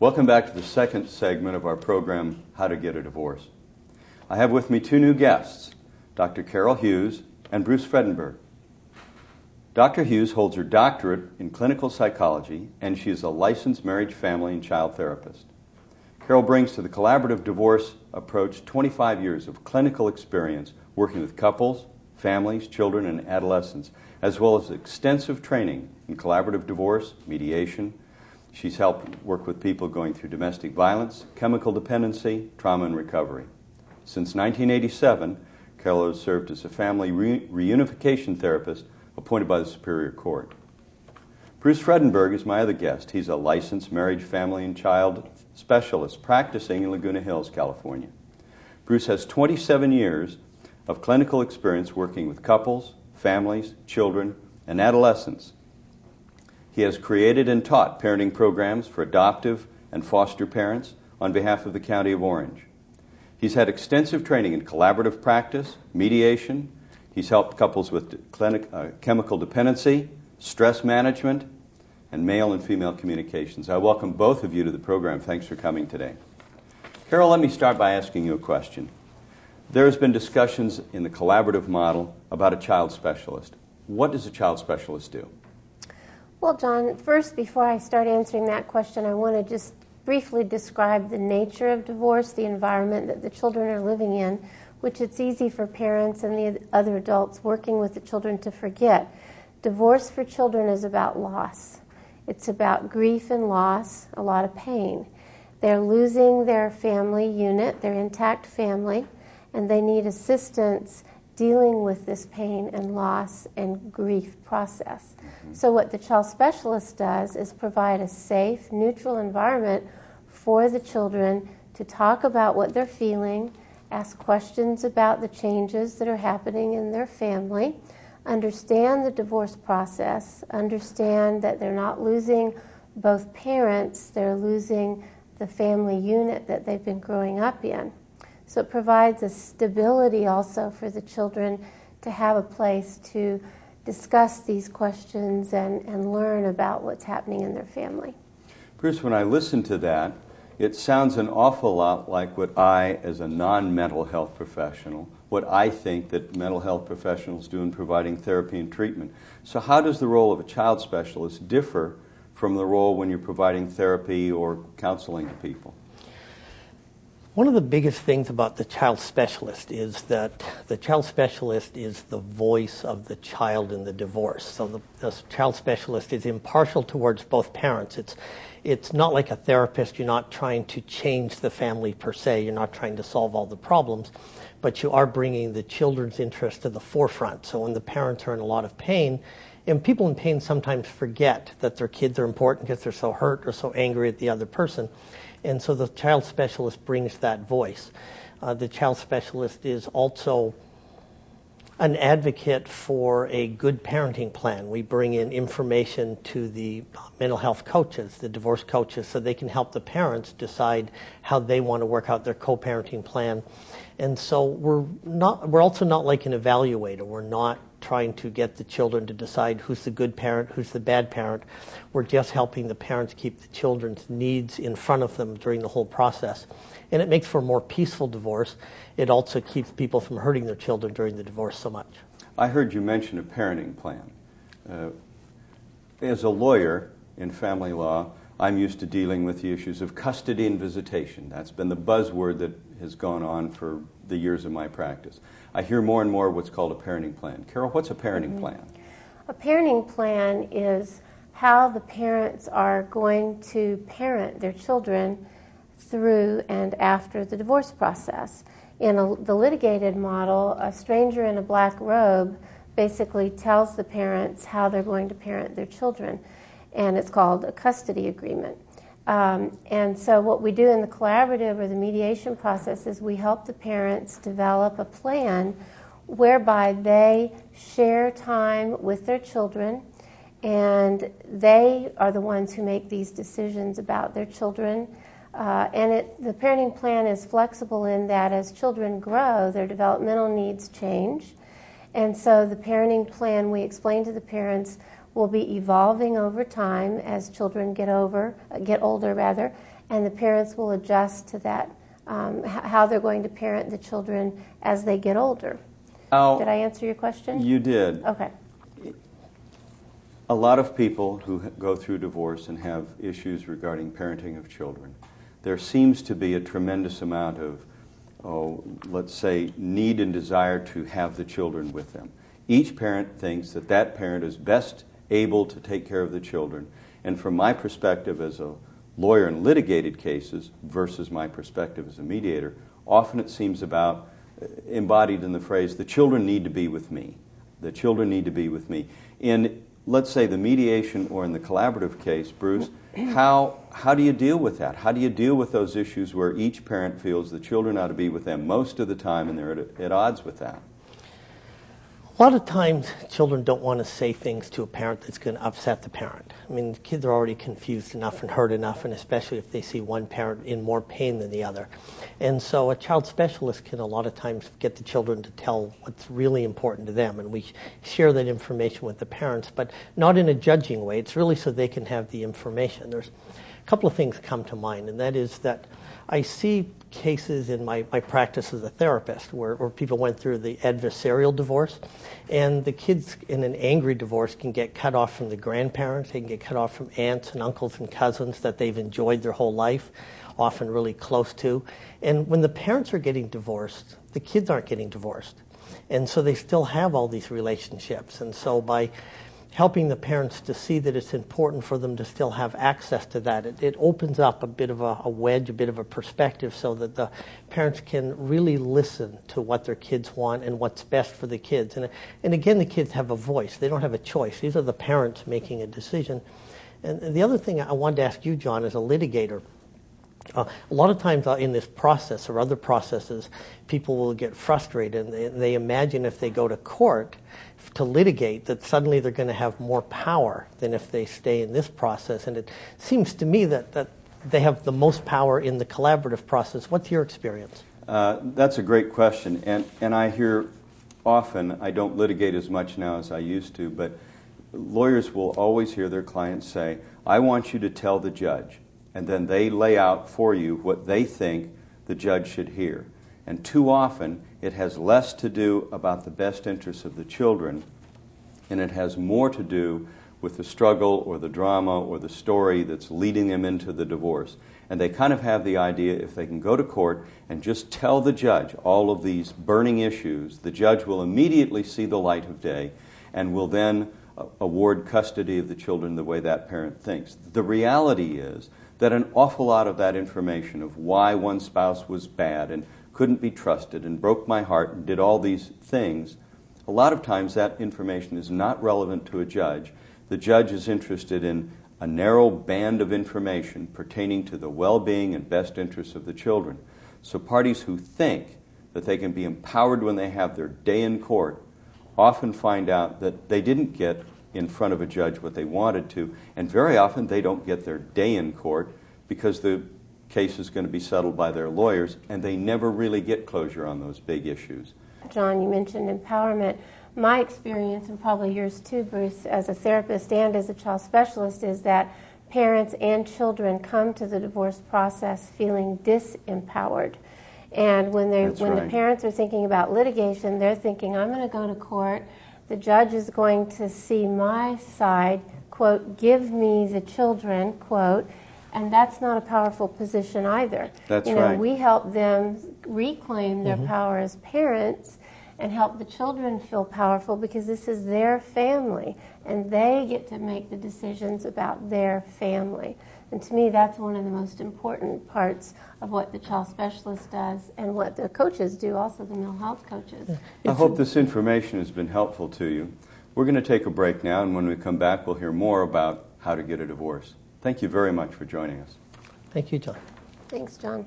Welcome back to the second segment of our program, How to Get a Divorce. I have with me two new guests, Dr. Carol Hughes and Bruce Fredenberg. Dr. Hughes holds her doctorate in clinical psychology, and she is a licensed marriage, family, and child therapist. Carol brings to the collaborative divorce approach 25 years of clinical experience working with couples, families, children, and adolescents, as well as extensive training in collaborative divorce, mediation. She's helped work with people going through domestic violence, chemical dependency, trauma, and recovery. Since 1987, Carol has served as a family reunification therapist appointed by the Superior Court. Bruce Fredenberg is my other guest. He's a licensed marriage, family, and child specialist practicing in Laguna Hills, California. Bruce has 27 years of clinical experience working with couples, families, children, and adolescents. He has created and taught parenting programs for adoptive and foster parents on behalf of the County of Orange. He's had extensive training in collaborative practice, mediation. He's helped couples with chemical dependency, stress management, and male and female communications. I welcome both of you to the program. Thanks for coming today. Carol, let me start by asking you a question. There has been discussions in the collaborative model about a child specialist. What does a child specialist do? Well, John, first, before I start answering that question, I want to just briefly describe the nature of divorce, the environment that the children are living in, which it's easy for parents and the other adults working with the children to forget. Divorce for children is about loss. It's about grief and loss, a lot of pain. They're losing their family unit, their intact family, and they need assistance dealing with this pain and loss and grief process. So what the child specialist does is provide a safe, neutral environment for the children to talk about what they're feeling, ask questions about the changes that are happening in their family, understand the divorce process, understand that they're not losing both parents, they're losing the family unit that they've been growing up in. So it provides a stability also for the children to have a place to discuss these questions and learn about what's happening in their family. Bruce, when I listen to that, it sounds an awful lot like what I, as a non-mental health professional, what I think that mental health professionals do in providing therapy and treatment. So how does the role of a child specialist differ from the role when you're providing therapy or counseling to people? One of the biggest things about the child specialist is that the child specialist is the voice of the child in the divorce. So the child specialist is impartial towards both parents. It's not like a therapist. You're not trying to change the family per se. You're not trying to solve all the problems, but you are bringing the children's interest to the forefront. So when the parents are in a lot of pain, and people in pain sometimes forget that their kids are important because they're so hurt or so angry at the other person. And so the child specialist brings that voice. The child specialist is also an advocate for a good parenting plan. We bring in information to the mental health coaches, the divorce coaches, so they can help the parents decide how they want to work out their co-parenting plan. And so we're also not like an evaluator. We're not trying to get the children to decide who's the good parent, who's the bad parent. We're just helping the parents keep the children's needs in front of them during the whole process. And it makes for a more peaceful divorce. It also keeps people from hurting their children during the divorce so much. I heard you mention a parenting plan. As a lawyer in family law, I'm used to dealing with the issues of custody and visitation. That's been the buzzword that has gone on for the years of my practice. I hear more and more what's called a parenting plan. Carol, what's a parenting plan? A parenting plan is how the parents are going to parent their children through and after the divorce process. In the litigated model, a stranger in a black robe basically tells the parents how they're going to parent their children, and it's called a custody agreement. And so what we do in the collaborative or the mediation process is we help the parents develop a plan whereby they share time with their children, and they are the ones who make these decisions about their children. The parenting plan is flexible in that as children grow, their developmental needs change. And so the parenting plan, we explain to the parents, will be evolving over time as children get older, and the parents will adjust to that, how they're going to parent the children as they get older. Did I answer your question? You did. Okay. A lot of people who go through divorce and have issues regarding parenting of children, there seems to be a tremendous amount of, let's say, need and desire to have the children with them. Each parent thinks that that parent is best able to take care of the children. And from my perspective as a lawyer in litigated cases versus my perspective as a mediator, often it seems about embodied in the phrase, the children need to be with me. The children need to be with me. In, let's say, the mediation or in the collaborative case, Bruce, how do you deal with that? How do you deal with those issues where each parent feels the children ought to be with them most of the time and they're at odds with that? A lot of times, children don't want to say things to a parent that's going to upset the parent. I mean, the kids are already confused enough and hurt enough, and especially if they see one parent in more pain than the other. And so a child specialist can a lot of times get the children to tell what's really important to them, and we share that information with the parents, but not in a judging way. It's really so they can have the information. There's a couple of things come to mind, and that is that I see cases in my practice as a therapist where people went through the adversarial divorce, and the kids in an angry divorce can get cut off from the grandparents, they can get cut off from aunts and uncles and cousins that they've enjoyed their whole life, often really close to. And when the parents are getting divorced, the kids aren't getting divorced. And so they still have all these relationships. And so by helping the parents to see that it's important for them to still have access to that, it opens up a bit of a wedge, a bit of a perspective so that the parents can really listen to what their kids want and what's best for the kids. And again, the kids have a voice. They don't have a choice. These are the parents making a decision. And the other thing I wanted to ask you, John, as a litigator, a lot of times in this process or other processes, people will get frustrated and they imagine if they go to court to litigate that suddenly they're going to have more power than if they stay in this process. And it seems to me that they have the most power in the collaborative process. What's your experience? That's a great question. And I hear often, I don't litigate as much now as I used to, but lawyers will always hear their clients say, I want you to tell the judge. And then they lay out for you what they think the judge should hear. And too often, it has less to do about the best interests of the children, and it has more to do with the struggle or the drama or the story that's leading them into the divorce. And they kind of have the idea if they can go to court and just tell the judge all of these burning issues, the judge will immediately see the light of day and will then award custody of the children the way that parent thinks. The reality is that an awful lot of that information of why one spouse was bad and couldn't be trusted and broke my heart and did all these things, a lot of times that information is not relevant to a judge. The judge is interested in a narrow band of information pertaining to the well-being and best interests of the children. So parties who think that they can be empowered when they have their day in court often find out that they didn't get in front of a judge what they wanted to, and very often they don't get their day in court because the case is going to be settled by their lawyers, and they never really get closure on those big issues. John, you mentioned empowerment. My experience, and probably yours too, Bruce, as a therapist and as a child specialist, is that parents and children come to the divorce process feeling disempowered. And when the parents are thinking about litigation, they're thinking, I'm going to go to court, the judge is going to see my side, quote, give me the children, quote, and that's not a powerful position either. That's right. We help them reclaim their power as parents and help the children feel powerful because this is their family and they get to make the decisions about their family. And to me, that's one of the most important parts of what the child specialist does and what the coaches do, also the mental health coaches. I hope this information has been helpful to you. We're going to take a break now, and when we come back, we'll hear more about how to get a divorce. Thank you very much for joining us. Thank you, John. Thanks, John.